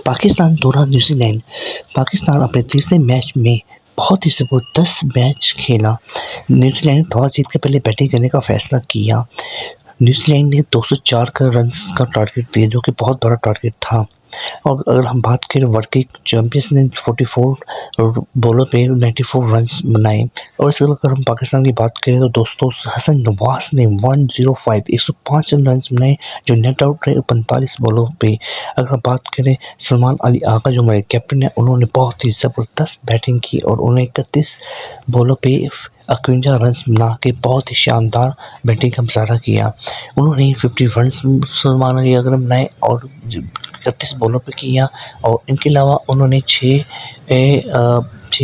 پاکستان دورہ New Zealand. Pakistan اپنے تیسرے میچ میں بہت ہی زبردست میچ کھیلا۔ نیوزی لینڈ ٹاس جیت کے پہلے بیٹنگ کرنے کا فیصلہ کیا۔ نیوزی لینڈ نے 204 رنز کا ٹارگٹ دیا جو کہ بہت بڑا ٹارگٹ تھا۔ اور اگر ہم بات کریں ورلڈ کے چیمپئنز نے 44 بالوں پہ 94 رنز بنائے۔ اور اس کے اگر ہم پاکستان کی بات کریں تو دوستوں حسن نواز نے 105 رنز بنائے جو نیٹ آؤٹ رہے 45 بالوں پہ۔ اگر ہم بات کریں سلمان علی آغا جو ہمارے کیپٹن ہیں، انہوں نے بہت ہی زبردست بیٹنگ کی اور انہوں نے 31 بالوں پہ 51 رنز بنا کے بہت ہی شاندار بیٹنگ کا مظاہرہ کیا۔ انہوں نے 50 رنز سلمان علی آغا نے بنائے اور 31 بالوں پہ کیا، اور ان کے علاوہ انہوں نے 6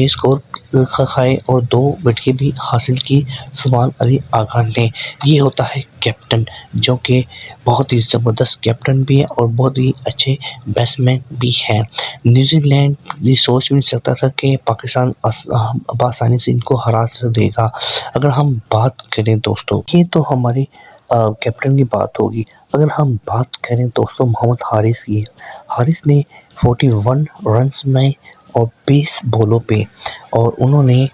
سکور کھائے اور 2 وکٹیں بھی حاصل کی سلمان علی آغا نے۔ یہ ہوتا ہے کیپٹن جو کہ بہت ہی زبردست کیپٹن بھی ہے اور بہت ہی اچھے بیٹسمین بھی ہیں۔ نیوزی لینڈ یہ سوچ بھی نہیں سکتا تھا کہ پاکستان بآسانی سے ان کو ہرا دے گا۔ اگر ہم بات کریں دوستوں، یہ تو ہمارے کیپٹن کی بات ہوگی۔ اگر ہم بات کریں دوستوں محمد حارث کی، حارث نے 41 رنز بنائے اور 20 بالوں پہ، اور انہوں نے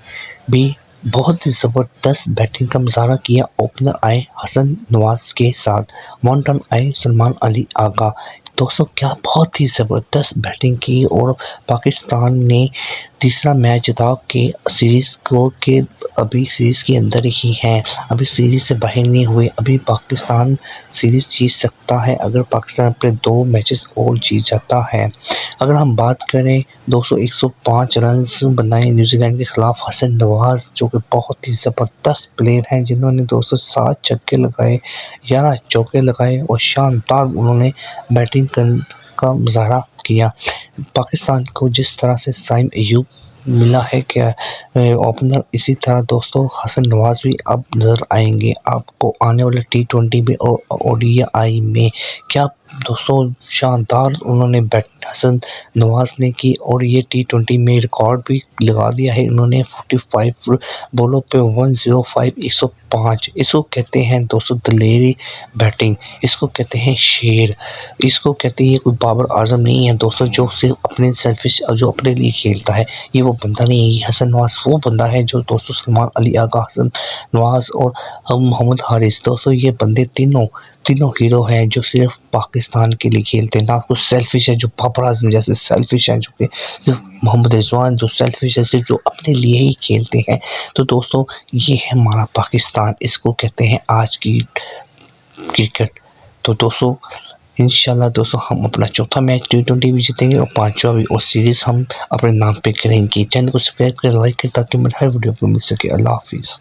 بھی بہت ہی زبردست بیٹنگ کا مظاہرہ کیا۔ اوپنر آئے حسن نواز کے ساتھ، ون ڈاؤن آئے سلمان علی آغا۔ دوستوں کیا بہت ہی زبردست بیٹنگ کی، اور پاکستان نے تیسرا میچ جتا کے سیریز کو کہ ابھی سیریز کے اندر ہی ہے، ابھی سیریز سے باہر نہیں ہوئے۔ ابھی پاکستان سیریز جیت سکتا ہے اگر پاکستان اپنے 2 میچز اور جیت جاتا ہے۔ اگر ہم بات کریں دوستوں 105 رنز بنائے نیوزی لینڈ کے خلاف حسن نواز جو کہ بہت ہی زبردست پلیئر ہیں، جنہوں نے 207 چھکے لگائے، 11 چوکے لگائے اور شاندار انہوں نے بیٹنگ کا مظاہرہ کیا۔ پاکستان کو جس طرح سے سائم ایوب ملا ہے کہ اوپنر، اسی طرح دوستوں حسن نواز بھی اب نظر آئیں گے آپ کو آنے والے T20 میں اور ODI میں۔ کیا دوستوں شاندار انہوں نے حسن نواز نے کی، اور یہ T20 میں ریکارڈ بھی لگا دیا ہے۔ انہوں نے 45 بالوں پہ 105 اس کو کہتے ہیں دوستوں دلیری بیٹنگ، اس کو کہتے ہیں شیر، اس کو کہتے ہیں یہ کوئی بابر اعظم نہیں ہے دوستوں جو صرف اپنے سیلفش جو اپنے لیے کھیلتا ہے۔ یہ وہ بندہ نہیں ہے، یہ حسن نواز وہ بندہ ہے جو دوستوں سلمان علی آغا، حسن نواز اور محمد حارث، دوستوں یہ بندے تینوں ہیرو ہیں جو صرف پاکستان کے لیے کھیلتے ہیں، نہ کچھ سیلفش ہے جو بابر اعظم جیسے سیلفش ہیں، جو کہ صرف محمد رضوان جو سیلفش ہے صرف جو اپنے لیے ہی کھیلتے ہیں۔ تو دوستوں یہ ہے ہمارا پاکستان، اس کو کہتے ہیں آج کی کرکٹ۔ تو دوستوں انشاءاللہ دوستوں ہم اپنا چوتھا میچ T20 بھی جیتیں گے اور 5واں بھی، اور سیریز ہم اپنے نام پہ کریں گے۔ چینل کو سبسکرائب کریں، لائک کریں تاکہ میری ہر ویڈیو کو مل سکے۔ اللہ حافظ۔